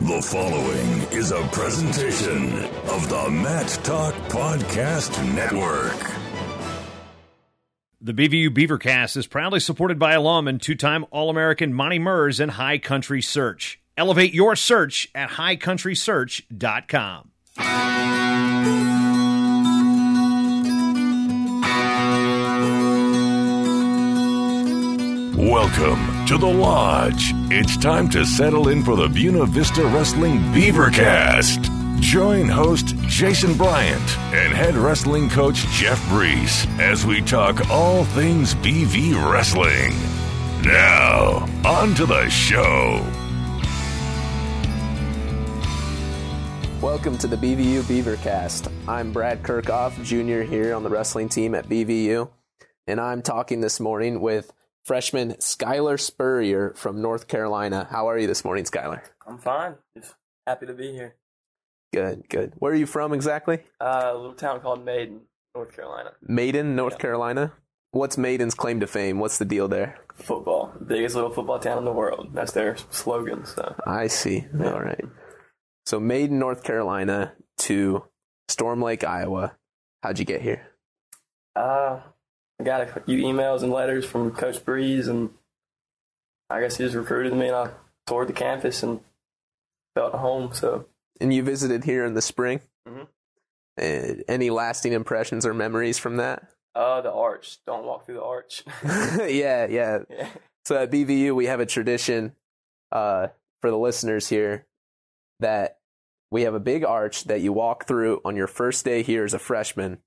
The following is a presentation of the Matt Talk Podcast Network. The BVU BeaverCast is proudly supported by alum and two-time All-American Monty Murs and High Country Search. Elevate your search at highcountrysearch.com. Welcome to the Lodge. It's time to settle in for the Buena Vista Wrestling BeaverCast. Join host Jason Bryant and head wrestling coach Jeff Brees as we talk all things BV wrestling. Now, on to the show. Welcome to the BVU BeaverCast. I'm Brad Kerkhoff, Jr. here on the wrestling team at BVU, and I'm talking this morning with freshman Skylar Spurrier from North Carolina. How are you this morning, Skylar? I'm fine. Just happy to be here. Good, good. Where are you from exactly? A little town called Maiden, North Carolina. Maiden, North Carolina? What's Maiden's claim to fame? What's the deal there? Football. Biggest little football town in the world. That's their slogan. So I see. Yeah. All right. So Maiden, North Carolina to Storm Lake, Iowa. How'd you get here? I got a few emails and letters from Coach Brees, and I guess he just recruited me, and I toured the campus and felt at home. So. And you visited here in the spring? Mm-hmm. Any lasting impressions or memories from that? The arch. Don't walk through the arch. Yeah. So at BVU, we have a tradition for the listeners here that we have a big arch that you walk through on your first day here as a freshman,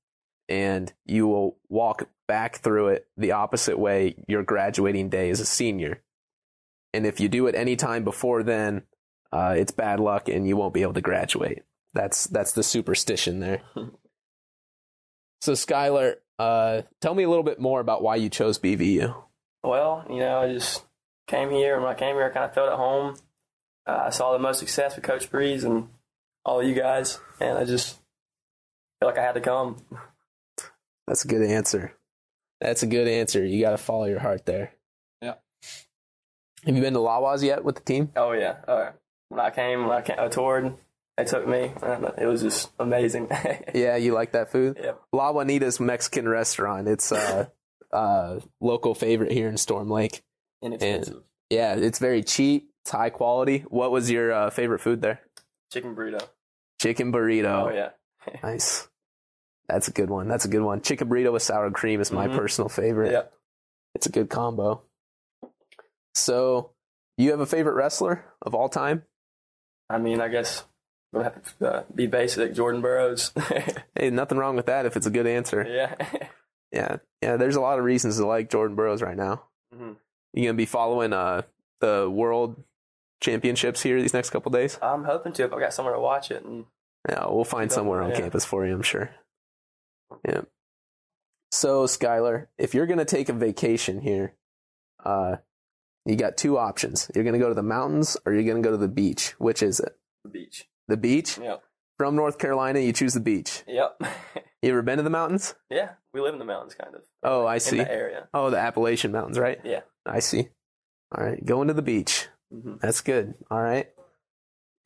and you will walk back through it the opposite way your graduating day as a senior. And if you do it any time before then, it's bad luck and you won't be able to graduate. That's the superstition there. So Skylar, tell me a little bit more about why you chose BVU. Well, I just came here. When I came here, I kind of felt at home. I saw the most success with Coach Brees and all of you guys, and I just felt like I had to come. That's a good answer. You got to follow your heart there. Yeah. Have you been to Lawa's yet with the team? Oh, yeah. When I toured, they took me, and it was just amazing. Yeah, you like that food? Yep. La Juanita's Mexican restaurant. It's a local favorite here in Storm Lake. Inexpensive. And, yeah, it's very cheap. It's high quality. What was your favorite food there? Chicken burrito. Chicken burrito. Oh, yeah. Nice. That's a good one. Chicken burrito with sour cream is my personal favorite. Yep. It's a good combo. So, you have a favorite wrestler of all time? I mean, I guess we'll have to be basic. Jordan Burroughs. Hey, nothing wrong with that if it's a good answer. Yeah. Yeah, there's a lot of reasons to like Jordan Burroughs right now. Mm-hmm. You going to be following the World Championships here these next couple days? I'm hoping to if I got somewhere to watch it. Yeah, we'll find somewhere on campus for you, I'm sure. Yeah. So, Skylar, if you're going to take a vacation here, you got two options. You're going to go to the mountains or you're going to go to the beach. Which is it? The beach. The beach? Yep. From North Carolina, you choose the beach. Yep. You ever been to the mountains? Yeah, we live in the mountains, kind of. Oh, I see. In the area. Oh, the Appalachian Mountains, right? Yeah. I see. All right, going to the beach. Mm-hmm. That's good. All right.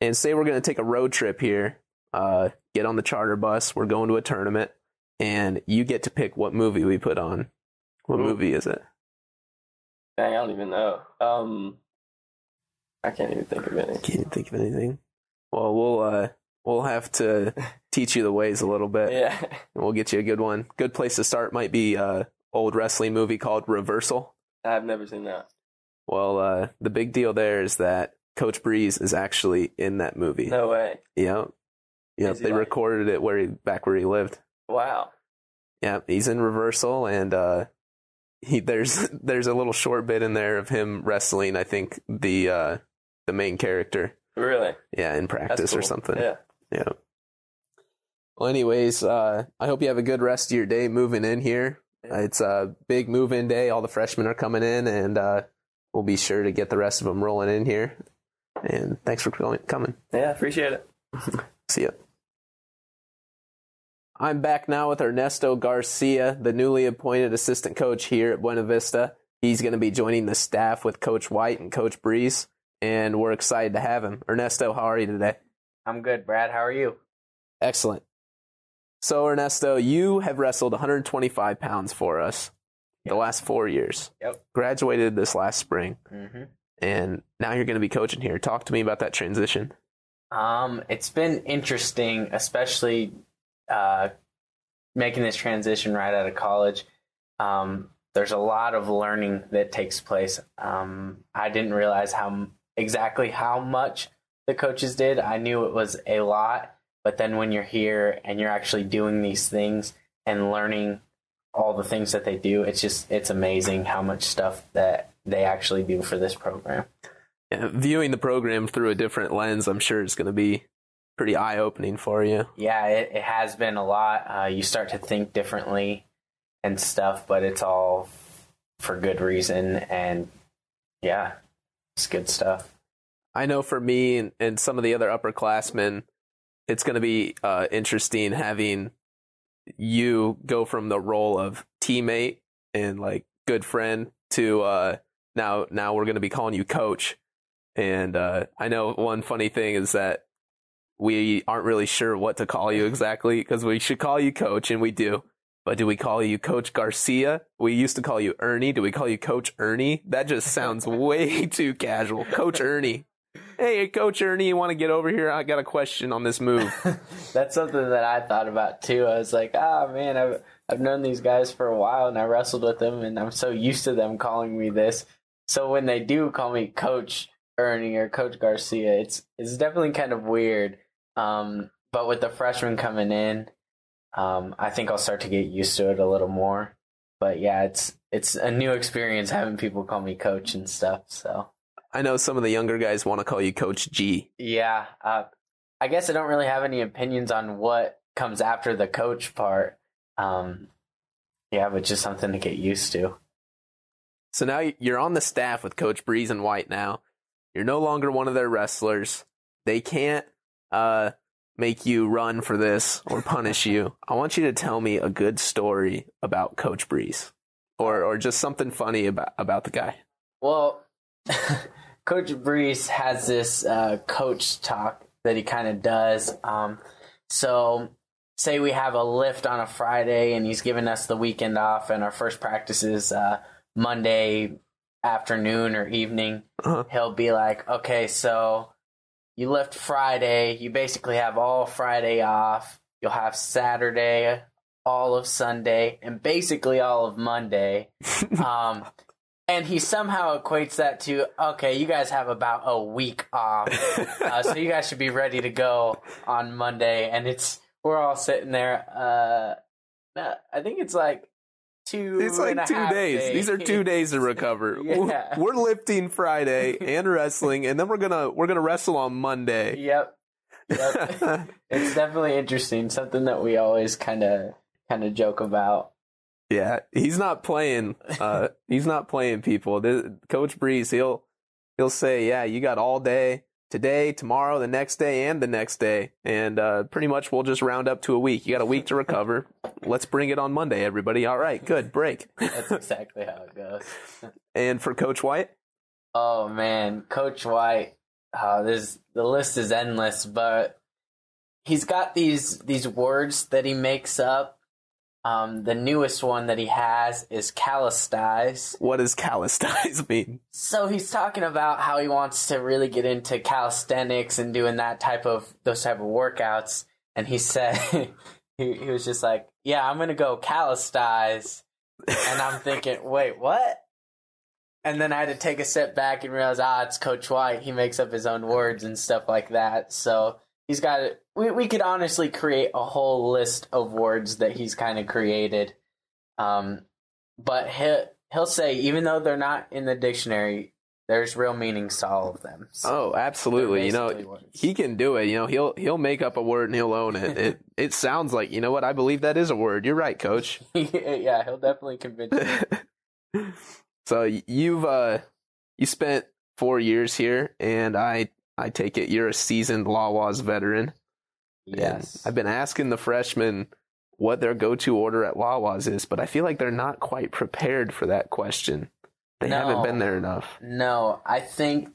And say we're going to take a road trip here, get on the charter bus, we're going to a tournament, and you get to pick what movie we put on. What movie is it? Dang, I don't even know. I can't even think of anything. Well, we'll have to teach you the ways a little bit. Yeah. And we'll get you a good one. Good place to start might be old wrestling movie called Reversal. I've never seen that. Well, the big deal there is that Coach Brees is actually in that movie. No way. Yep. They recorded it back where he lived. Wow. Yeah, he's in Reversal, and there's a little short bit in there of him wrestling. I think the main character. Really? Yeah, in practice or something. Yeah. Well, anyways, I hope you have a good rest of your day moving in here. It's a big move-in day. All the freshmen are coming in, and we'll be sure to get the rest of them rolling in here. And thanks for coming. Yeah, appreciate it. See ya. I'm back now with Ernesto Garcia, the newly appointed assistant coach here at Buena Vista. He's going to be joining the staff with Coach White and Coach Brees. and we're excited to have him. Ernesto, how are you today? I'm good, Brad. How are you? Excellent. So, Ernesto, you have wrestled 125 pounds for us the last 4 years. Yep. Graduated this last spring, Mm-hmm. and now you're going to be coaching here. Talk to me about that transition. It's been interesting, especially making this transition right out of college. There's a lot of learning that takes place. I didn't realize exactly how much the coaches did. I knew it was a lot, but then when you're here and you're actually doing these things and learning all the things that they do, it's amazing how much stuff that they actually do for this program. Yeah, viewing the program through a different lens, I'm sure it's going to be pretty eye-opening for you. Yeah, it has been a lot. You start to think differently and stuff, but it's all for good reason, and yeah, it's good stuff. I know for me and some of the other upperclassmen, it's going to be interesting having you go from the role of teammate and like good friend to now we're going to be calling you coach. And I know one funny thing is that we aren't really sure what to call you exactly, because we should call you coach, and we do. But do we call you Coach Garcia? We used to call you Ernie. Do we call you Coach Ernie? That just sounds way too casual. Coach Ernie. Hey, Coach Ernie, you want to get over here? I got a question on this move. That's something that I thought about too. I was like, man, I've known these guys for a while, and I wrestled with them, and I'm so used to them calling me this. So when they do call me Coach Ernie or Coach Garcia, it's definitely kind of weird. But with the freshmen coming in, I think I'll start to get used to it a little more. But yeah, it's a new experience having people call me coach and stuff. So I know some of the younger guys want to call you Coach G. Yeah, I guess I don't really have any opinions on what comes after the coach part. Yeah, but just something to get used to. So now you're on the staff with Coach Breeze and White now. You're no longer one of their wrestlers. They can't make you run for this or punish you. I want you to tell me a good story about Coach Breeze, or just something funny about the guy. Well, Coach Breeze has this coach talk that he kind of does. So say we have a lift on a Friday and he's giving us the weekend off, and our first practice is Monday afternoon or evening. Uh-huh. He'll be like, okay, so you lift Friday, you basically have all Friday off. You'll have Saturday, all of Sunday, and basically all of Monday. And he somehow equates that to, okay, you guys have about a week off. So you guys should be ready to go on Monday. And we're all sitting there. I think it's like It's like 2 days. These are 2 days to recover. Yeah. We're lifting Friday and wrestling, and then we're gonna wrestle on Monday. Yep. It's definitely interesting. Something that we always kind of joke about. Yeah, he's not playing. He's not playing people. Coach Breeze, he'll say, yeah, you got all day today, tomorrow, the next day, and the next day, and pretty much we'll just round up to a week. You got a week to recover. Let's bring it on Monday, everybody. All right, good break. That's exactly how it goes. And for Coach White? Oh man, Coach White. The list is endless, but he's got these words that he makes up. The newest one that he has is calisthenics. What does calisthenics mean? So he's talking about how he wants to really get into calisthenics and doing those type of workouts. And he said, he was just like, yeah, I'm going to go calisthenics. And I'm thinking, wait, what? And then I had to take a step back and realize, it's Coach White. He makes up his own words and stuff like that. So he's got it. We could honestly create a whole list of words that he's kind of created. But he'll say, even though they're not in the dictionary, there's real meanings to all of them. So absolutely. He can do it. He'll make up a word and he'll own it. It sounds like, you know what? I believe that is a word. You're right, Coach. Yeah, he'll definitely convince you. So you spent 4 years here, and I take it you're a seasoned Lawas veteran. Yes. And I've been asking the freshmen what their go-to order at Lawas is, but I feel like they're not quite prepared for that question. They haven't been there enough. No, I think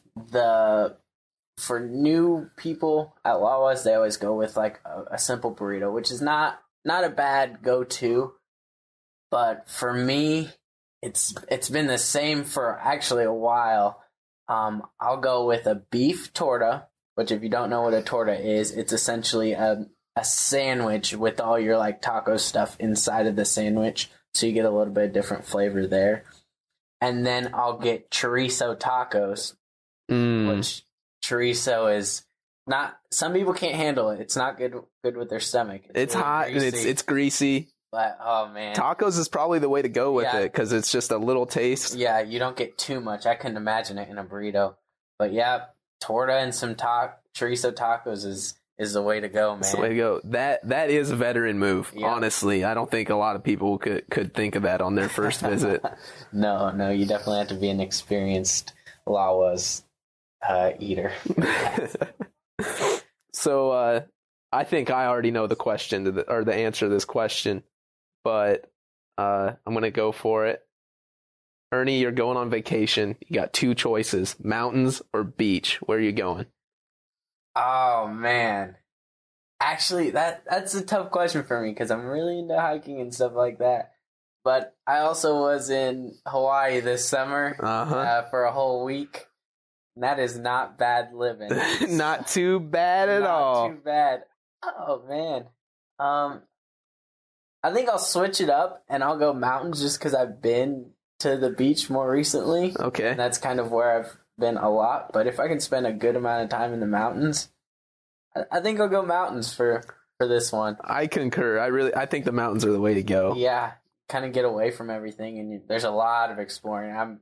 for new people at Wawa's, they always go with like a simple burrito, which is not a bad go-to. But for me, it's been the same for actually a while. I'll go with a beef torta, which if you don't know what a torta is, it's essentially a sandwich with all your like taco stuff inside of the sandwich. So you get a little bit of different flavor there. And then I'll get chorizo tacos, which chorizo is not, some people can't handle it. It's not good with their stomach. It's really hot greasy. And it's greasy. But, oh, man. Tacos is probably the way to go with it because it's just a little taste. Yeah, you don't get too much. I couldn't imagine it in a burrito. But, yeah, torta and some chorizo tacos is the way to go, man. It's the way to go. That is a veteran move, honestly. I don't think a lot of people could think of that on their first visit. No, you definitely have to be an experienced Lawas eater. So, I think I already know the question or the answer to this question. But I'm going to go for it. Ernie, you're going on vacation. You got two choices, mountains or beach. Where are you going? Oh, man. Actually, that's a tough question for me because I'm really into hiking and stuff like that. But I also was in Hawaii this summer for a whole week. And that is not bad living. Not too bad at all. Not too bad. Oh, man. I think I'll switch it up and I'll go mountains just because I've been to the beach more recently. Okay. And that's kind of where I've been a lot. But if I can spend a good amount of time in the mountains, I think I'll go mountains for this one. I concur. I think the mountains are the way to go. Yeah. Kind of get away from everything. And there's a lot of exploring.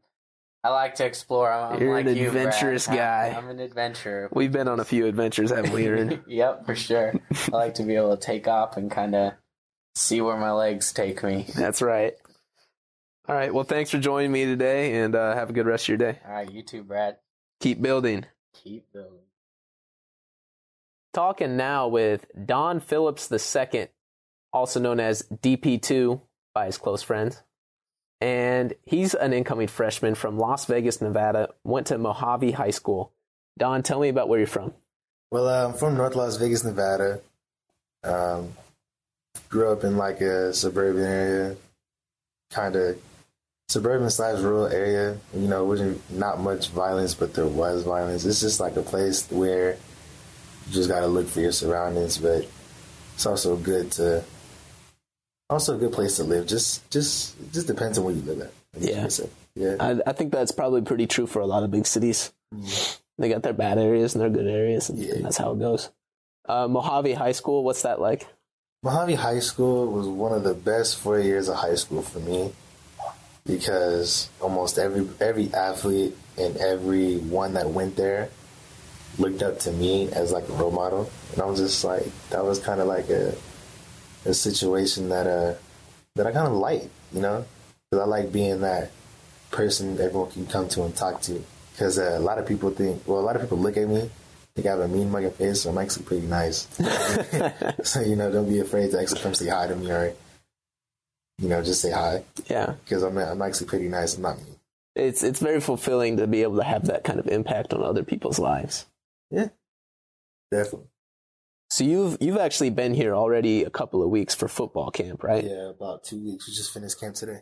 I like to explore. You're like an adventurous guy. I'm an adventurer. We've been on a few adventures, haven't we, Aaron? Yep, for sure. I like to be able to take off and kind of see where my legs take me. That's right. All right. Well, thanks for joining me today, and have a good rest of your day. All right. You too, Brad. Keep building. Keep building. Talking now with Don Phillips II, also known as DP2 by his close friends. And he's an incoming freshman from Las Vegas, Nevada, went to Mojave High School. Don, tell me about where you're from. Well, I'm from North Las Vegas, Nevada. Grew up in like a suburban area, kind of suburban/rural area. You know, wasn't not much violence, but there was violence. It's just like a place where you just got to look for your surroundings, but it's also good to... Also a good place to live. Just depends on where you live at. Yeah. I think that's probably pretty true for a lot of big cities. They got their bad areas and their good areas, and that's how it goes. Mojave High School, what's that like? Mojave High School was one of the best 4 years of high school for me because almost every athlete and every one that went there looked up to me as like a role model. And I was just like, that was kind of like a situation that I kind of like, you know, because I like being that person everyone can come to and talk to. Because a lot of people look at me, think I have a mean mugging face, so I'm actually pretty nice. So, you know, don't be afraid to actually come say hi to me or, you know, just say hi. Yeah. Because I'm actually pretty nice. I'm not mean. It's very fulfilling to be able to have that kind of impact on other people's lives. Yeah, definitely. So you've actually been here already a couple of weeks for football camp, right? Yeah, about 2 weeks. We just finished camp today.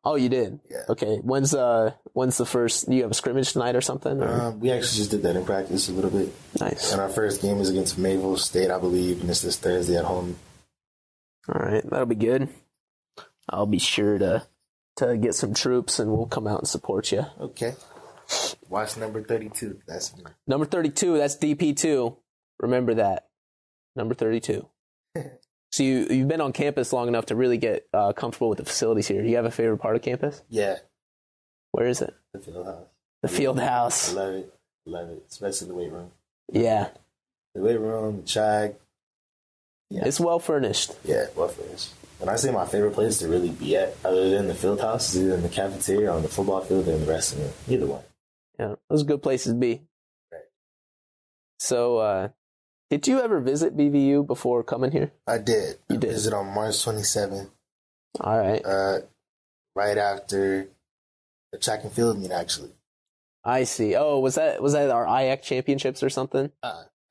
Oh, you did? Yeah. Okay. When's the first? Do you have a scrimmage tonight or something? Or? We actually just did that in practice a little bit. Nice. And our first game is against Mayville State, I believe, and it's this Thursday at home. All right, that'll be good. I'll be sure to get some troops, and we'll come out and support you. Okay. Watch number 32. That's me. Number 32. That's DP2. Remember that. Number 32. So you've been on campus long enough to really get comfortable with the facilities here. Do you have a favorite part of campus? Yeah. Where is it? The field house. The field house. I love it. Love it. Especially the weight room. Yeah. The weight room, the track. Yeah. It's well furnished. Yeah, well furnished. When I say my favorite place to really be at, other than the field house, is either in the cafeteria or on the football field or in the restaurant. Either one. Yeah, those are good places to be. Right. So, did you ever visit BVU before coming here? I did. You did? I visited on March 27th. All right. Right after the track and field meet, actually. I see. Oh, was that our IAC championships or something?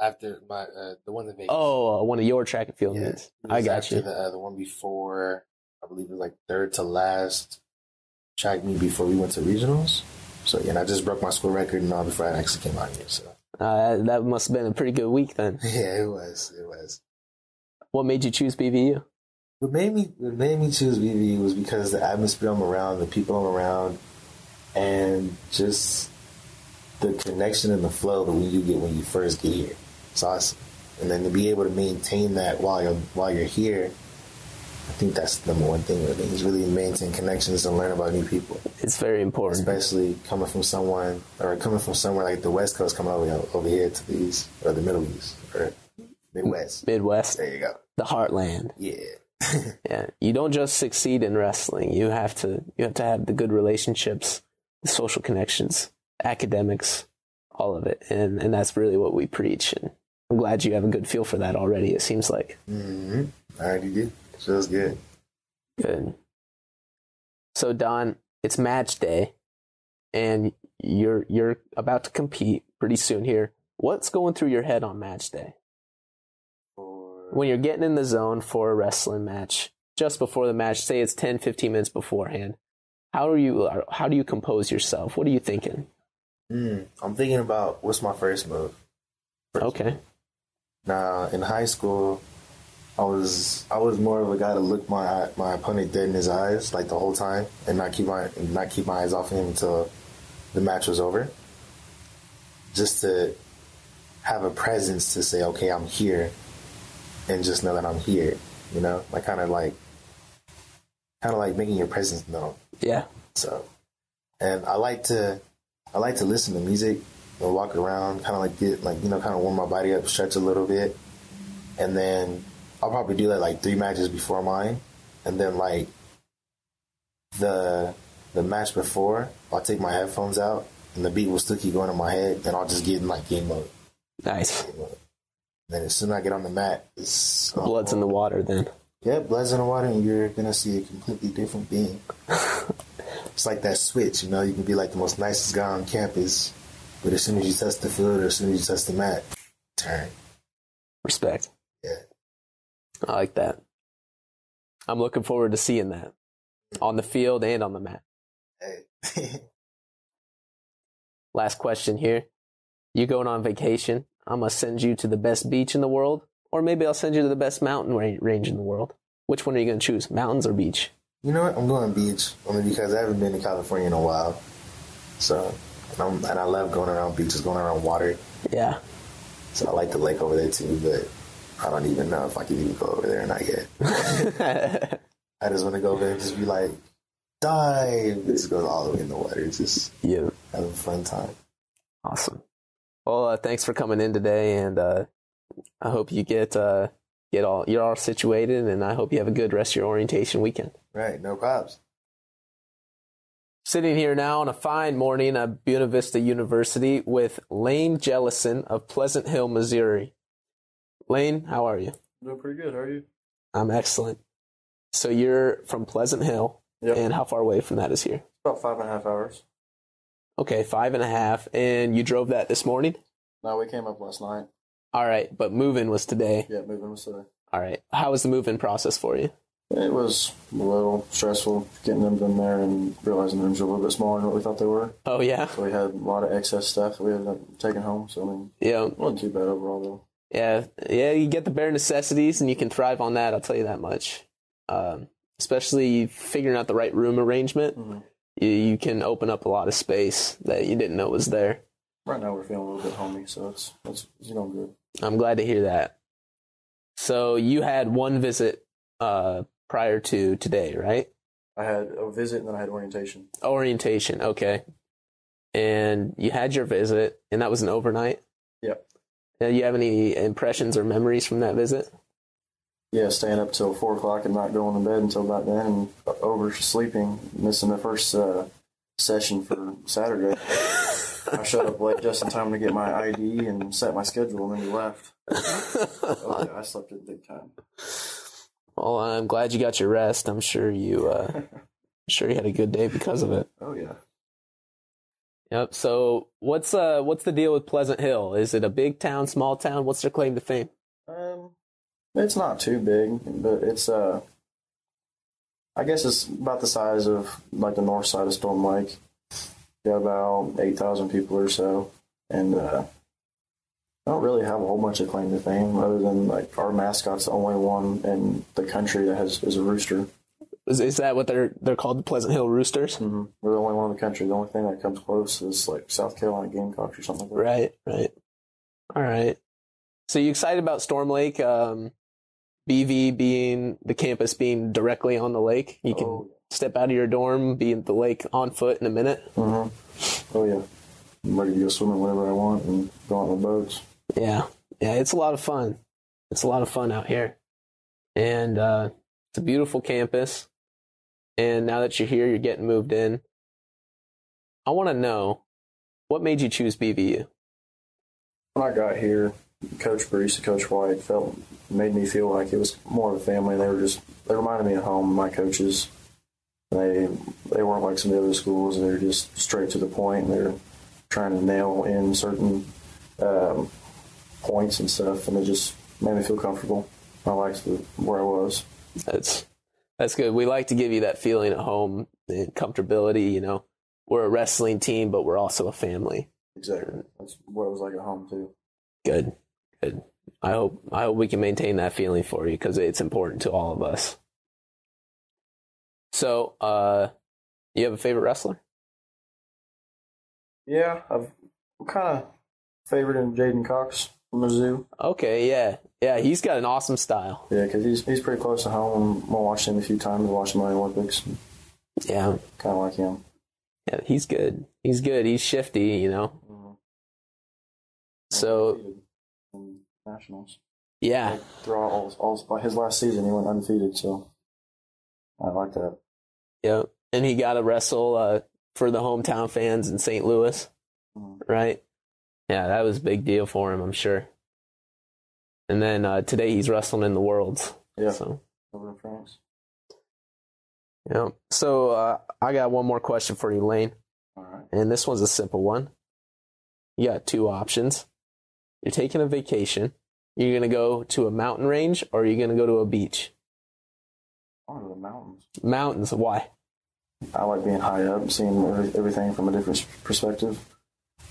After my the one that Vegas. Oh, one of your track and field meets. I got you. The one before, I believe it was like third to last track meet before we went to regionals. So yeah, and I just broke my school record and all before I actually came out here. So that must have been a pretty good week then. Yeah, it was. It was. What made you choose BVU? What made me choose BVU was because the atmosphere I'm around, the people I'm around, and just the connection and the flow that you get when you first get here. It's awesome. And then to be able to maintain that while you're here, I think that's the number one thing really. Is really maintain connections and learn about new people. It's very important. Especially coming from somewhere like the West Coast, coming over here to the East, or the Middle East, or Midwest. Midwest. There you go. The heartland. Yeah. Yeah. You don't just succeed in wrestling. You have to have the good relationships, the social connections, academics, all of it. And that's really what we preach. And I'm glad you have a good feel for that already, it seems like. Mm-hmm. I already do. Feels good. Good. So Don, it's match day and you're about to compete pretty soon here. What's going through your head on match day? When you're getting in the zone for a wrestling match, just before the match, say it's 10, 15 minutes beforehand, how do you compose yourself? What are you thinking? I'm thinking about what's my first move. Okay. Now, in high school, I was more of a guy to look my opponent dead in his eyes like the whole time and not keep my eyes off him until the match was over. Just to have a presence to say, okay, I'm here, and just know that I'm here. You know, like kind of like making your presence known. Yeah. So, and I like to listen to music and walk around, kind of like get like, you know, kind of warm my body up, stretch a little bit, and then I'll probably do that like 3 matches before mine, and then like the match before, I'll take my headphones out and the beat will still keep going in my head, and I'll just get in like game mode. Nice. Game mode. Then as soon as I get on the mat, it's blood's in the water. Then blood's in the water, and you're gonna see a completely different being. It's like that switch, you know. You can be like the most nicest guy on campus, but as soon as you touch the field or as soon as you touch the mat, turn. Respect. Yeah. I like that. I'm looking forward to seeing that on the field and on the mat. Hey. Last question here. You going on vacation? I'm going to send you to the best beach in the world, or maybe I'll send you to the best mountain range in the world. Which one are you going to choose, mountains or beach? You know what? I'm going beach, only because I haven't been to California in a while. So, and I love going around beaches, going around water. Yeah. So I like the lake over there too, but I don't even know if I can even go over there or not yet. I just want to go over there and just be like, dive. It just goes all the way in the water. It's just having a fun time. Awesome. Well, thanks for coming in today, and I hope you you're all situated, and I hope you have a good rest of your orientation weekend. Right, no problems. Sitting here now on a fine morning at Buena Vista University with Lane Jellison of Pleasant Hill, Missouri. Lane, how are you? Doing pretty good. How are you? I'm excellent. So you're from Pleasant Hill, and how far away from that is here? About 5.5 hours. Okay, 5.5, and you drove that this morning? No, we came up last night. All right, but moving was today. Yeah, moving was today. All right. How was the moving process for you? It was a little stressful getting them in there and realizing the rooms were a little bit smaller than what we thought they were. Oh, yeah? So we had a lot of excess stuff that we ended up taking home. So, I mean, it wasn't too bad overall, though. Yeah, you get the bare necessities, and you can thrive on that, I'll tell you that much. Especially figuring out the right room arrangement. Mm-hmm. You can open up a lot of space that you didn't know was there. Right now we're feeling a little bit homey, so it's going good. I'm glad to hear that. So you had one visit prior to today, right? I had a visit and then I had orientation. Orientation, okay. And you had your visit, and that was an overnight? Yep. Do you have any impressions or memories from that visit? Yeah, staying up till 4 o'clock and not going to bed until about then, and oversleeping, missing the first session for Saturday. I showed up late just in time to get my ID and set my schedule, and then we left. I slept in big time. Well, I'm glad you got your rest. I'm sure you had a good day because of it. Oh, yeah. Yep. So what's the deal with Pleasant Hill? Is it a big town, small town? What's their claim to fame? It's not too big, but it's I guess it's about the size of like the north side of Storm Lake. Got about 8,000 people or so, and I don't really have a whole bunch of claim to fame other than like our mascot's the only one in the country that is a rooster. Is that what they're called, the Pleasant Hill Roosters? Mm-hmm. We're the only one in the country. The only thing that comes close is like South Carolina Gamecocks or something like that. Right. All right. So you excited about Storm Lake? BV being the campus being directly on the lake. You can step out of your dorm, be at the lake on foot in a minute. Mm-hmm. Oh yeah, I'm ready to go swimming whenever I want and go on the boats. Yeah, it's a lot of fun. It's a lot of fun out here, and it's a beautiful campus. And now that you're here, you're getting moved in. I want to know, what made you choose BVU? When I got here, Coach Brees and Coach White made me feel like it was more of a family. They reminded me of home. My coaches, they weren't like some of the other schools. They were just straight to the point. And they're trying to nail in certain points and stuff, and it just made me feel comfortable. I liked where I was. That's good. We like to give you that feeling at home and comfortability. You know, we're a wrestling team, but we're also a family. Exactly. That's what it was like at home too. Good. I hope we can maintain that feeling for you because it's important to all of us. So, you have a favorite wrestler? Yeah, I'm kind of favoriting Jaden Cox from Mizzou. Okay, yeah, he's got an awesome style. Yeah, because he's pretty close to home. I watched him a few times. I watched him in the Olympics. Yeah, kind of like him. Yeah, he's good. He's shifty, you know. Mm-hmm. So, nationals. Yeah. Like, throughout all his last season, he went undefeated. So I like that. Yeah, and he got to wrestle for the hometown fans in St. Louis, right? Yeah, that was a big deal for him, I'm sure. And then today he's wrestling in the Worlds. Yeah, so. Over in France. Yeah. So I got one more question for you, Lane. All right. And this one's a simple one. You got two options. You're taking a vacation. You're going to go to a mountain range, or you're going to go to a beach? I want to go to the mountains. Mountains. Why? I like being high up, seeing everything from a different perspective.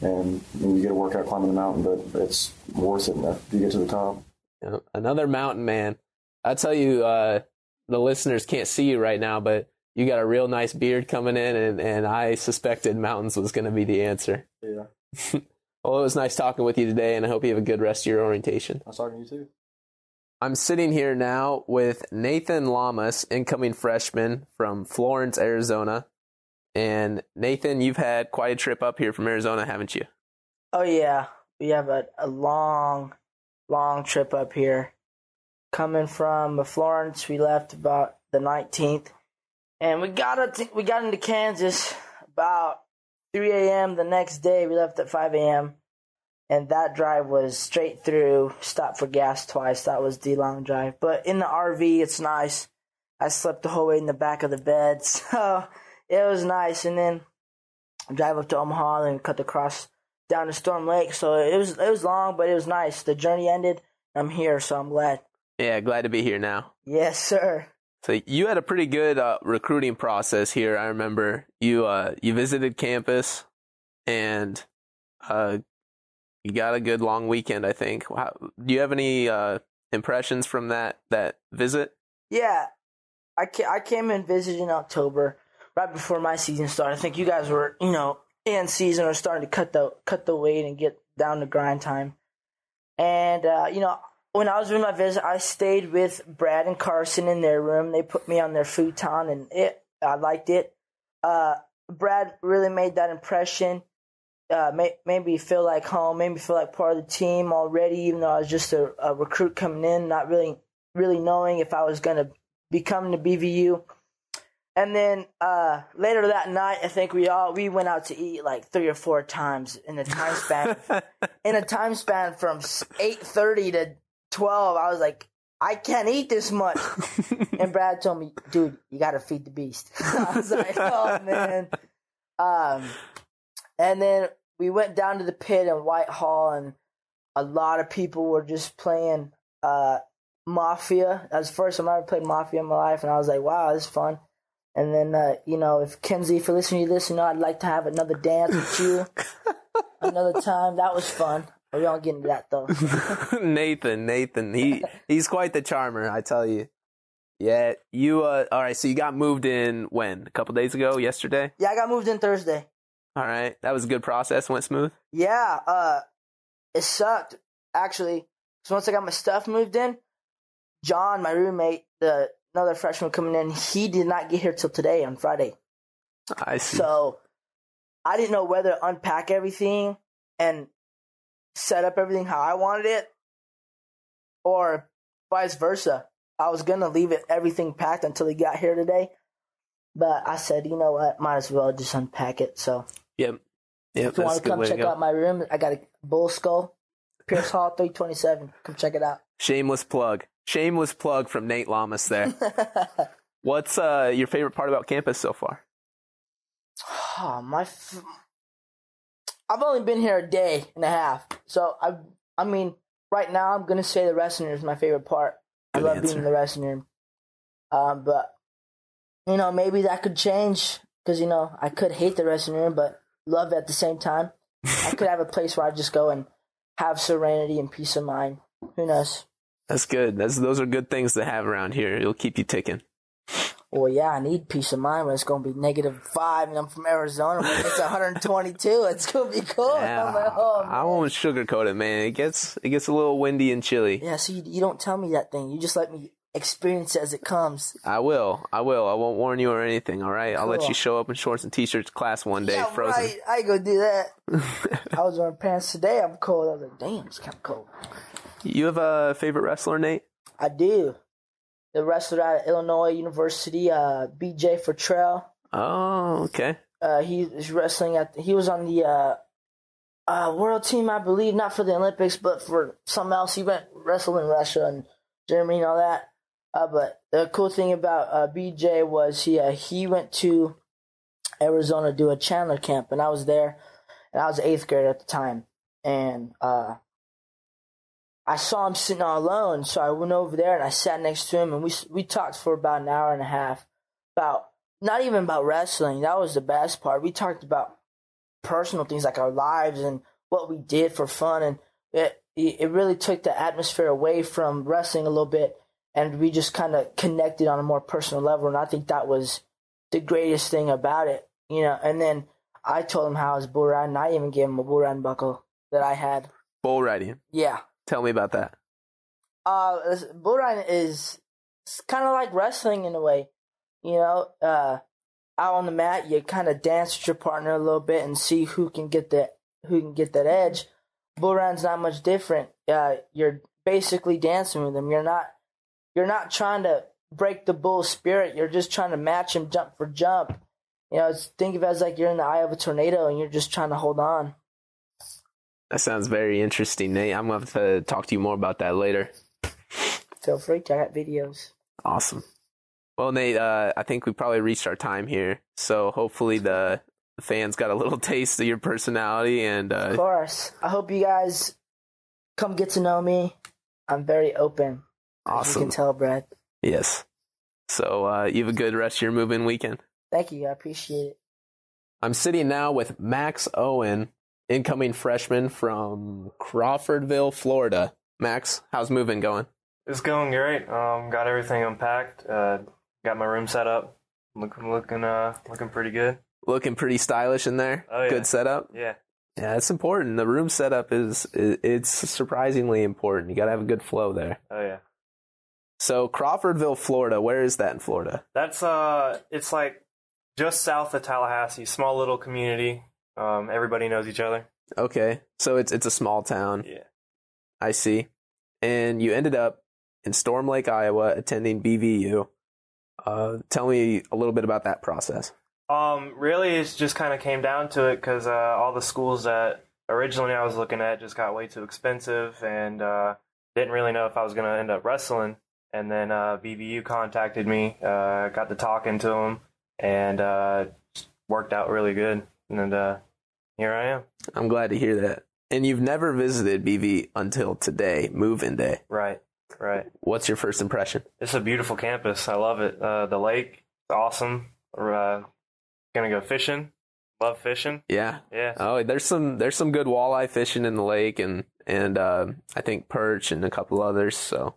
And you get a workout climbing the mountain, but it's worth it if you get to the top. Yeah, another mountain man. I tell you, the listeners can't see you right now, but you got a real nice beard coming in, and I suspected mountains was going to be the answer. Yeah. Well, it was nice talking with you today, and I hope you have a good rest of your orientation. I was talking to you too. I'm sitting here now with Nathan Lamas, incoming freshman from Florence, Arizona. And Nathan, you've had quite a trip up here from Arizona, haven't you? Oh, yeah. We have a long trip up here. Coming from Florence, we left about the 19th. And we got into Kansas about 3 a.m. the next day. We left at 5 a.m. And that drive was straight through, stopped for gas twice. That was the long drive. But in the RV, it's nice. I slept the whole way in the back of the bed. So it was nice. And then drive up to Omaha and cut across down to Storm Lake. So it was long, but it was nice. The journey ended. I'm here, so I'm glad. Yeah, glad to be here now. Yes, sir. So you had a pretty good recruiting process here. I remember you visited campus, and you got a good long weekend, I think. Do you have any impressions from that visit? Yeah, I came and visited in October, right before my season started. I think you guys were, in season or starting to cut the weight and get down to grind time. And when I was doing my visit, I stayed with Brad and Carson in their room. They put me on their futon, and I liked it. Brad really made that impression. Made me feel like home, made me feel like part of the team already, even though I was just a recruit coming in, not really knowing if I was going to be coming to BVU. And then later that night, I think we went out to eat like 3 or 4 times in a time span. From 8:30 to 12, I was like, I can't eat this much. And Brad told me, dude, you got to feed the beast. I was like, oh man. And then we went down to the pit in Whitehall, and a lot of people were just playing Mafia. That was the first time I ever played Mafia in my life, and I was like, wow, this is fun. And then, if Kenzie, if you're listening to this, I'd like to have another dance with you another time. That was fun. We won't get into that, though. Nathan, he's quite the charmer, I tell you. Yeah, you, all right, so you got moved in when? A couple days ago, yesterday? Yeah, I got moved in Thursday. All right, that was a good process, went smooth? Yeah, it sucked, actually. So once I got my stuff moved in, John, my roommate, another freshman coming in, he did not get here till today on Friday. I see. So I didn't know whether to unpack everything and set up everything how I wanted it or vice versa. I was going to leave everything packed until he got here today. But I said, you know what, might as well just unpack it. So Yep, if you want to come check out my room, I got a bull skull, Pierce Hall 327. Come check it out. Shameless plug from Nate Lamas there. What's your favorite part about campus so far? Oh, I've only been here a day and a half. So, I mean, right now I'm going to say the wrestling room is my favorite part. Good I love answer. being in the wrestling room. But, maybe that could change because, I could hate the wrestling room, but love it at the same time. I could have a place where I just go and have serenity and peace of mind. Who knows? That's good. Those are good things to have around here. It'll keep you ticking. Well, yeah, I need peace of mind when it's going to be -5 and I'm from Arizona. When it's 122, it's going to be cool. Yeah, I'm like, oh, man. I won't sugarcoat it, man. It gets a little windy and chilly. Yeah, so you don't tell me that thing. You just let me experience it as it comes. I will. I won't warn you or anything, all right? I'll let Cool. you show up in shorts and T-shirts class one day, Yeah, frozen. right. I ain't going to do that. I was wearing pants today. I'm cold. I was like, damn, it's kind of cold. You have a favorite wrestler, Nate? I do. The wrestler out of Illinois University, BJ Fortrell. Oh, okay. He's wrestling he was on the world team, I believe, not for the Olympics, but for something else. He went wrestle in Russia and Germany and all that. But the cool thing about BJ was he went to Arizona to do a Chandler camp, and I was there, and I was 8th grade at the time, and I saw him sitting all alone, so I went over there and I sat next to him, and we talked for about an hour and a half about not even about wrestling. That was the best part. We talked about personal things like our lives and what we did for fun, and it really took the atmosphere away from wrestling a little bit, and we just kind of connected on a more personal level, and I think that was the greatest thing about it, And then I told him how I was bull riding. I even gave him a bull riding buckle that I had. Bull riding. Yeah. Tell me about that. Bull riding is kind of like wrestling in a way, out on the mat, you kind of dance with your partner a little bit and see who can get that edge. Bull riding's not much different. You're basically dancing with them. You're not trying to break the bull's spirit. You're just trying to match him jump for jump. Think of it as like you're in the eye of a tornado and you're just trying to hold on. That sounds very interesting, Nate. I'm going to have to talk to you more about that later. Feel free to. I got videos. Awesome. Well, Nate, I think we probably reached our time here. So hopefully the fans got a little taste of your personality. And of course. I hope you guys come get to know me. I'm very open. Awesome. As you can tell, Brad. Yes. So you have a good rest of your move-in weekend. Thank you. I appreciate it. I'm sitting now with Max Owen, incoming freshman from Crawfordville, Florida. Max, how's moving going? It's going great. Got everything unpacked. Got my room set up. Looking pretty good. Looking pretty stylish in there. Oh, yeah. Good setup. Yeah. Yeah, it's important. The room setup it's surprisingly important. You got to have a good flow there. Oh yeah. So Crawfordville, Florida. Where is that in Florida? That's it's like just south of Tallahassee. Small little community. Everybody knows each other. Okay, so it's a small town. Yeah. I see. And you ended up in Storm Lake, Iowa, attending BVU. Tell me a little bit about that process. Really, it just kind of came down to it because all the schools that originally I was looking at just got way too expensive, and didn't really know if I was going to end up wrestling. And then BVU contacted me, got to talking to them, and worked out really good. And Here I am. I'm glad to hear that. And you've never visited BV until today, move-in day. Right. What's your first impression? It's a beautiful campus. I love it. The lake is awesome. We're gonna go fishing. Love fishing. Yeah. Yeah. Oh, there's some good walleye fishing in the lake, and I think perch and a couple others. So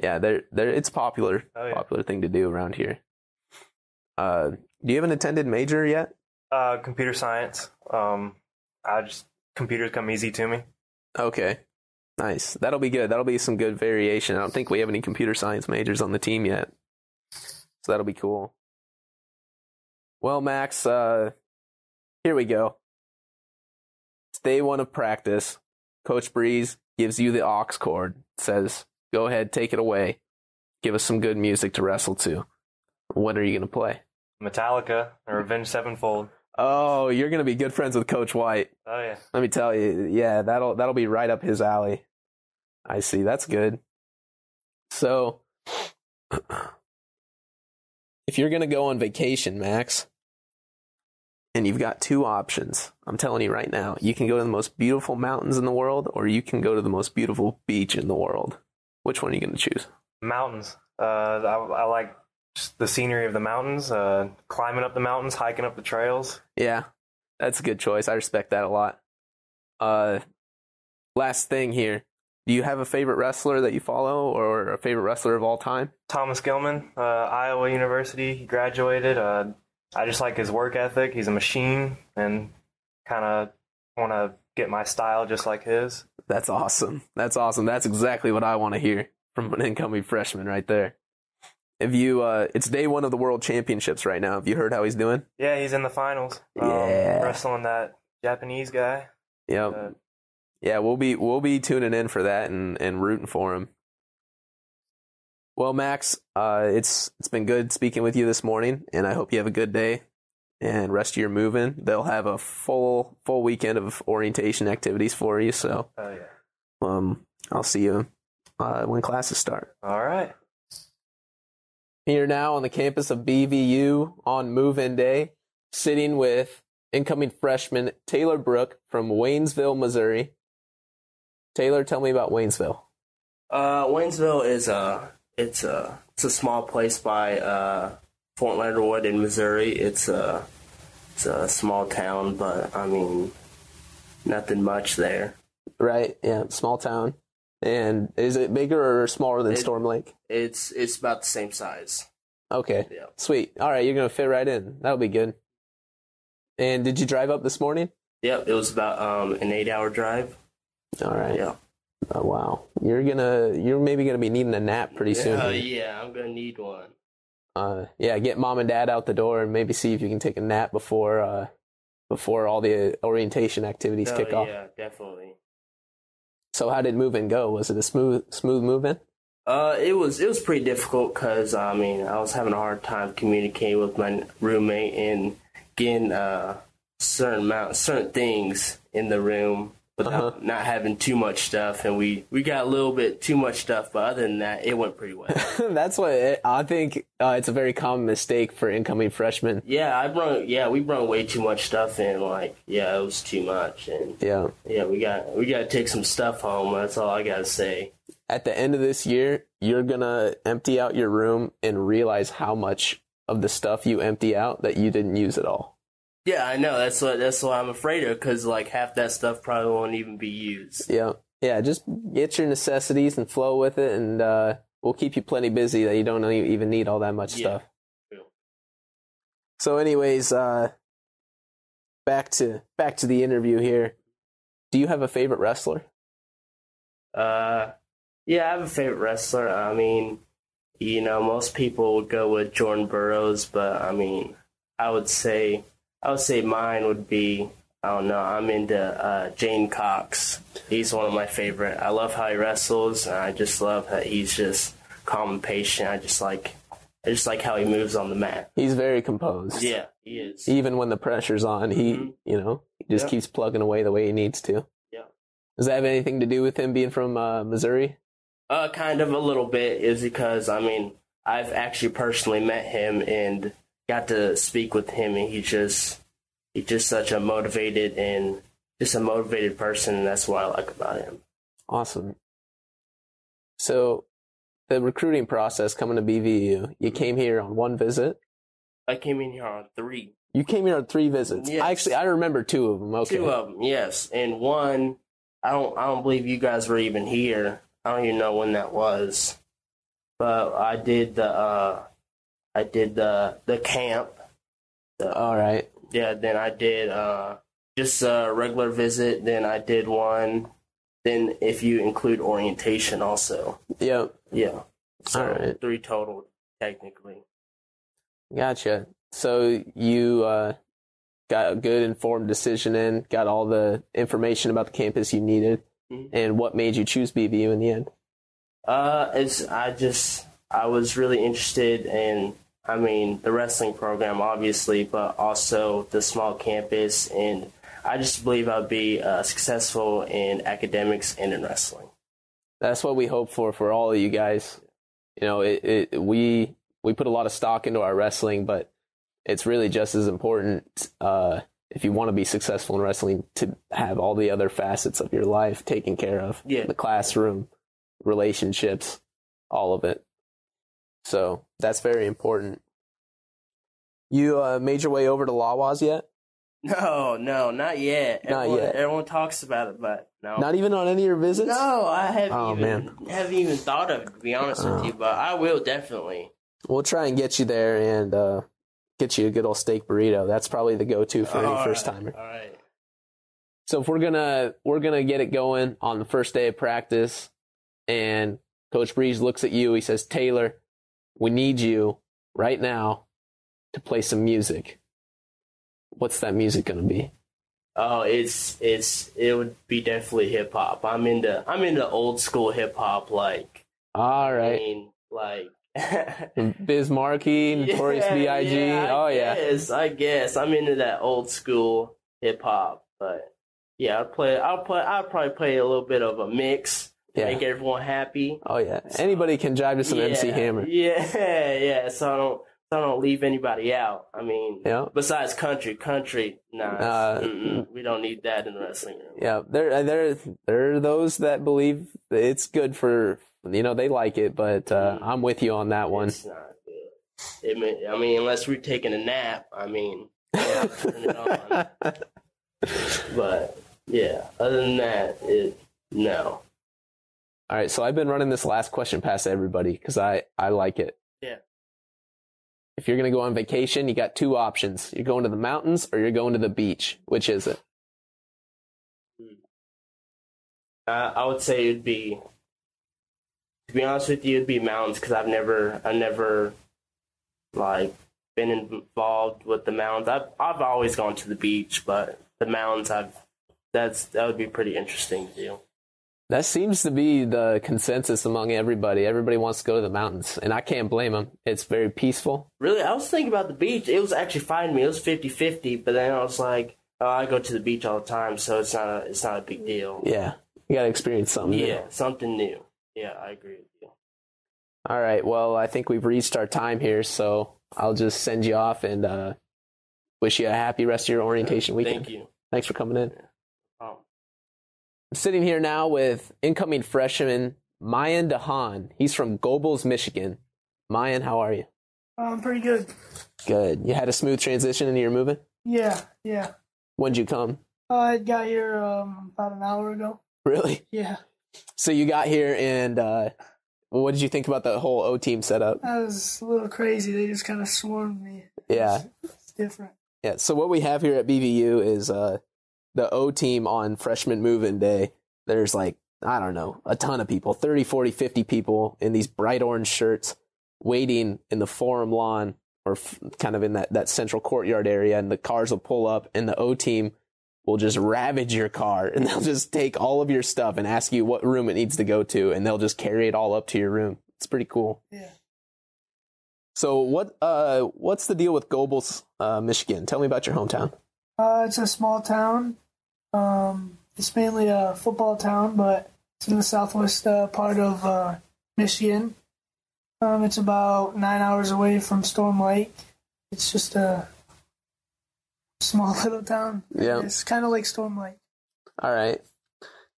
yeah, it's popular. Oh, yeah. Popular thing to do around here. Do you have an attended major yet? Computer science. Computers come easy to me. Okay. Nice. That'll be good. That'll be some good variation. I don't think we have any computer science majors on the team yet. So that'll be cool. Well, Max, here we go. It's day one of practice. Coach Breeze gives you the aux cord, says, go ahead, take it away. Give us some good music to wrestle to. What are you going to play? Metallica or Avenged Sevenfold. Oh, you're going to be good friends with Coach White. Oh, yeah. Let me tell you, yeah, that'll be right up his alley. I see. That's good. So, if you're going to go on vacation, Max, and you've got two options, I'm telling you right now, you can go to the most beautiful mountains in the world, or you can go to the most beautiful beach in the world. Which one are you going to choose? Mountains. I like just the scenery of the mountains, climbing up the mountains, hiking up the trails. Yeah, that's a good choice. I respect that a lot. Last thing here. Do you have a favorite wrestler that you follow or a favorite wrestler of all time? Thomas Gilman, Iowa University. He graduated. I just like his work ethic. He's a machine and kind of want to get my style just like his. That's awesome. That's awesome. That's exactly what I want to hear from an incoming freshman right there. Have you, it's day one of the World Championships right now. Have you heard how he's doing? Yeah, he's in the finals. Yeah. Wrestling that Japanese guy. Yep. Yeah, we'll be tuning in for that and rooting for him. Well, Max, it's been good speaking with you this morning, and I hope you have a good day and rest of your move-in. They'll have a full weekend of orientation activities for you. So, I'll see you when classes start. All right. Here now on the campus of BVU on move-in day, sitting with incoming freshman Taylor Brook from Waynesville, Missouri. Taylor, tell me about Waynesville. Waynesville is it's a small place by Fort Leonard Wood in Missouri. It's a small town, but I mean, nothing much there. Right, yeah, small town. And is it bigger or smaller than Storm Lake? It's about the same size. Okay, yeah. Sweet. All right, you're going to fit right in. That'll be good. And did you drive up this morning? Yep, it was about an 8-hour drive. All right. Yeah. Oh, wow. You're maybe gonna be neading a nap pretty soon. Yeah, I'm gonna need one. Yeah, get mom and dad out the door and maybe see if you can take a nap before all the orientation activities kick off. Yeah, definitely. So how did move-in go? Was it a smooth move-in? It was pretty difficult because I was having a hard time communicating with my roommate and getting certain things in the room without not having too much stuff, and we got a little bit too much stuff, but other than that, it went pretty well. That's what I think. It's a very common mistake for incoming freshmen. Yeah, we brought way too much stuff in. It was too much, and we got to take some stuff home. That's all I gotta say. At the end of this year, you're gonna empty out your room and realize how much of the stuff you empty out that you didn't use at all. Yeah, I know. That's what I'm afraid of, because half that stuff probably won't even be used. Yeah. Just get your necessities and flow with it, and we'll keep you plenty busy that you don't even need all that much stuff. Yeah. So, anyways, back to the interview here. Do you have a favorite wrestler? Yeah, I have a favorite wrestler. Most people would go with Jordan Burroughs, but I would say mine would be, I don't know, I'm into Jane Cox. He's one of my favorite. I love how he wrestles, and I just love how he's just calm and patient. I just like how he moves on the mat. He's very composed. Yeah, he is. Even when the pressure's on, he just keeps plugging away the way he needs to. Yeah. Does that have anything to do with him being from Missouri? Kind of a little bit, is because, I've actually personally met him and got to speak with him, and he's he's just such a motivated person, and that's what I like about him. Awesome. So the recruiting process coming to BVU, you came here on one visit? I came in here on 3. You came here on 3 visits? Yes. I remember 2 of them. Okay. 2 of them, yes. And one, I don't believe you guys were even here. I don't even know when that was. But I did the camp. All right. Yeah, then I did just a regular visit. Then I did one. Then if you include orientation also. Yep. Yeah. So all right. 3 total, technically. Gotcha. So you got a good informed decision in, got all the information about the campus you needed, and what made you choose BVU in the end? I was really interested in, the wrestling program, obviously, but also the small campus, and I just believe I'll be successful in academics and in wrestling. That's what we hope for all of you guys. We put a lot of stock into our wrestling, but it's really just as important if you want to be successful in wrestling to have all the other facets of your life taken care of. Yeah. The classroom, relationships, all of it. So that's very important. You made your way over to Lawas yet? No, not yet. Not yet. Everyone talks about it, but no. Not even on any of your visits? No, I haven't even thought of it, to be honest with you, but I will definitely. We'll try and get you there and get you a good old steak burrito. That's probably the go-to for any first timer. All right. So if we're gonna get it going on the first day of practice, and Coach Breeze looks at you, he says, "Taylor, we need you right now to play some music." What's that music gonna be? Oh, it would be definitely hip hop. I'm into old school hip hop, like. All right. Biz Markie, Notorious B.I.G. Yes, I guess I'm into that old school hip hop, but yeah, I'll probably play a little bit of a mix, make everyone happy. Oh yeah, anybody can jive to some MC Hammer. Yeah. So I don't leave anybody out. Besides country, we don't need that in the wrestling room. Yeah, there are those that believe it's good for. They like it, but I'm with you on that one. It's not good. Unless we're taking a nap, turn it on. But, yeah, other than that, no. All right, so I've been running this last question past everybody because I like it. Yeah. If you're going to go on vacation, you got 2 options. You're going to the mountains or you're going to the beach. Which is it? I would say it'd be... To be honest with you, it'd be mountains because I've never been involved with the mountains. I've always gone to the beach, but the mountains that would be pretty interesting to do. That seems to be the consensus among everybody. Everybody wants to go to the mountains, and I can't blame them. It's very peaceful. Really, I was thinking about the beach. It was actually fine to me. It was 50-50, but then I was like, I go to the beach all the time, so it's not a big deal. Yeah, you got to experience something new. Yeah, something new. Yeah, I agree with you. All right. Well, I think we've reached our time here, so I'll just send you off and wish you a happy rest of your orientation weekend. Thank you. Thanks for coming in. I'm sitting here now with incoming freshman Mayan DeHaan. He's from Gobles, Michigan. Mayan, how are you? I'm pretty good. Good. You had a smooth transition into your moving? Yeah. When'd you come? I got here about an hour ago. Really? Yeah. So you got here, and what did you think about the whole O-team setup? That was a little crazy. They just kind of swarmed me. Yeah. It's different. Yeah, so what we have here at BVU is the O-team on freshman move-in day. There's a ton of people, 30, 40, 50 people in these bright orange shirts waiting in the forum lawn or kind of in that central courtyard area, and the cars will pull up, and the O-team will just ravage your car, and they'll just take all of your stuff and ask you what room it needs to go to, and they'll just carry it all up to your room. It's pretty cool. Yeah. So what's the deal with Gobles, Michigan? Tell me about your hometown. It's a small town. It's mainly a football town, but it's in the southwest part of Michigan. It's about 9 hours away from Storm Lake. It's just small little town. Yeah. It's kind of like Storm Lake. All right.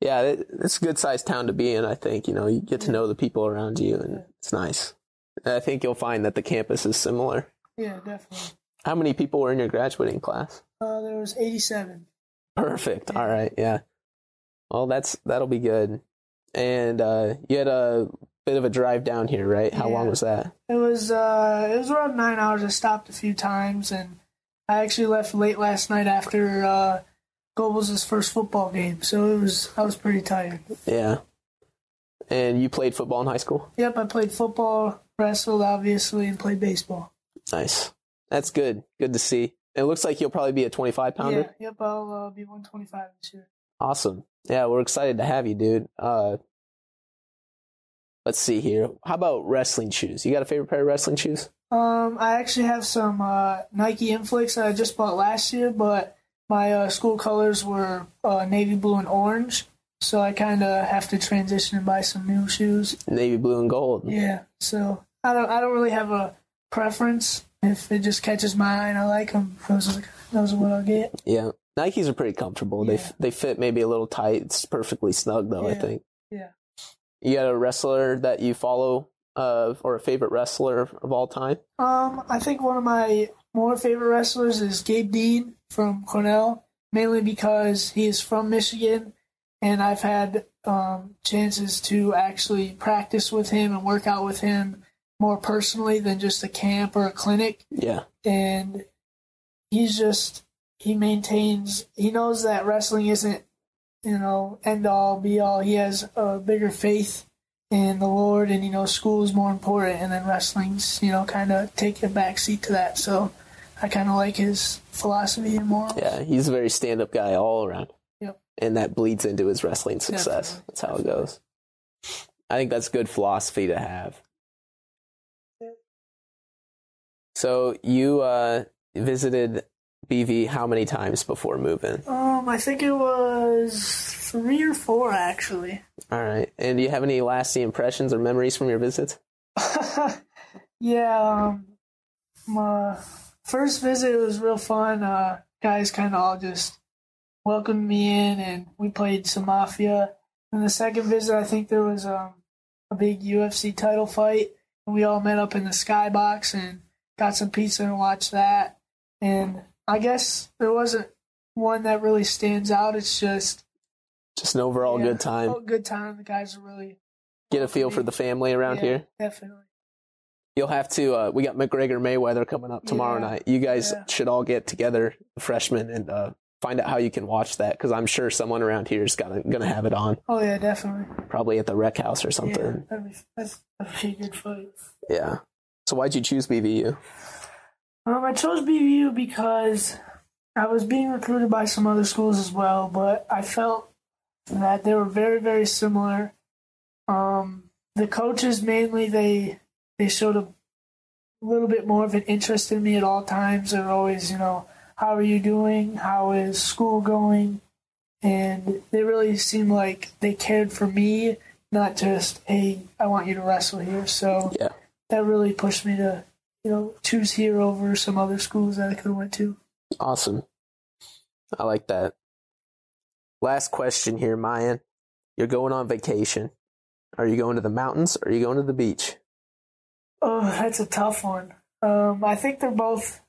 Yeah, it's a good-sized town to be in, I think. You get to know the people around you, and it's nice. And I think you'll find that the campus is similar. Yeah, definitely. How many people were in your graduating class? There was 87. Perfect. All right, yeah. Well, that'll be good. And you had a bit of a drive down here, right? How long was that? It was around 9 hours. I stopped a few times, and I actually left late last night after Goebbels' first football game, so I was pretty tired. Yeah. And you played football in high school? Yep, I played football, wrestled, obviously, and played baseball. Nice. That's good. Good to see. It looks like you'll probably be a 25-pounder? Yeah, yep, I'll be 125 this year. Awesome. Yeah, we're excited to have you, dude. Let's see here. How about wrestling shoes? You got a favorite pair of wrestling shoes? I actually have some Nike Inflicts that I just bought last year, but my school colors were navy blue and orange, so I kind of have to transition and buy some new shoes. Navy blue and gold. Yeah, so I don't really have a preference. If it just catches my eye and I like them, those are what I'll get. Yeah, Nikes are pretty comfortable. Yeah. They fit maybe a little tight. It's perfectly snug though. Yeah. I think. Yeah. You got a wrestler that you follow, or a favorite wrestler of all time? I think one of my more favorite wrestlers is Gabe Dean from Cornell, mainly because he is from Michigan, and I've had chances to actually practice with him and work out with him more personally than just a camp or a clinic. Yeah. And he knows that wrestling isn't, end all, be all. He has a bigger faith in the Lord, and, school is more important, and then wrestling's, kind of take a back seat to that. So I kind of like his philosophy and morals. Yeah, he's a very stand-up guy all around. Yep. And that bleeds into his wrestling success. Definitely. That's how it goes. I think that's good philosophy to have. So you visited BV how many times before moving? I think it was 3 or 4, actually. All right. And do you have any lasting impressions or memories from your visits? Yeah, my first visit was real fun. Guys kind of all just welcomed me in, and we played some Mafia. And the second visit, I think there was a big UFC title fight, and we all met up in the skybox and got some pizza and watched that. And I guess there wasn't one that really stands out. It's just an overall good time. Good time. The guys are really get a feel for the family around here. Definitely. You'll have to. We got McGregor Mayweather coming up tomorrow night. You guys should all get together, freshmen, and find out how you can watch that, because I'm sure someone around here is gonna have it on. Oh yeah, definitely. Probably at the rec house or something. Yeah, that's a pretty good fight. Yeah. So why'd you choose BVU? I chose BVU because I was being recruited by some other schools as well, but I felt that they were very, very similar. The coaches mainly, they showed a little bit more of an interest in me at all times. They're always, how are you doing? How is school going? And they really seemed like they cared for me, not just, hey, I want you to wrestle here. So that really pushed me to, choose here over some other schools that I could have went to. Awesome. I like that. Last question here, Mayan. You're going on vacation. Are you going to the mountains or are you going to the beach? Oh, that's a tough one. I think they're both,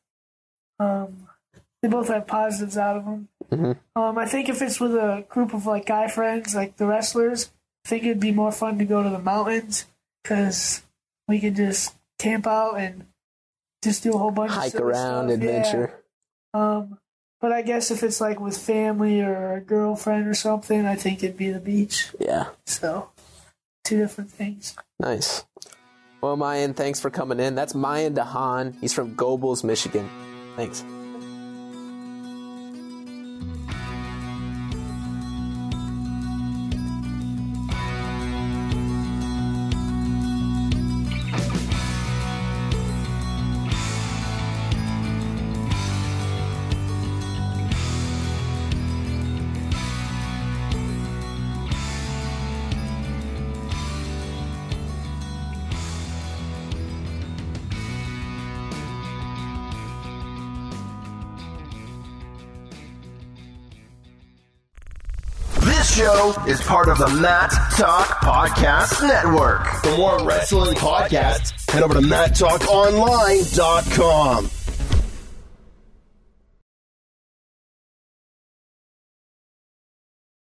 they both have positives out of them. Mm-hmm. I think if it's with a group of guy friends, like the wrestlers, I think it'd be more fun to go to the mountains because we could just camp out and just do a whole bunch hike of around, stuff. adventure. Yeah. But I guess if it's with family or a girlfriend or something, I think it'd be the beach. Yeah. So, 2 different things. Nice. Well, Mayan, thanks for coming in. That's Mayan DeHaan. He's from Goebbels, Michigan. Thanks. show is part of the Matt Talk Podcast Network. For more wrestling podcasts, head over to MattTalkOnline.com.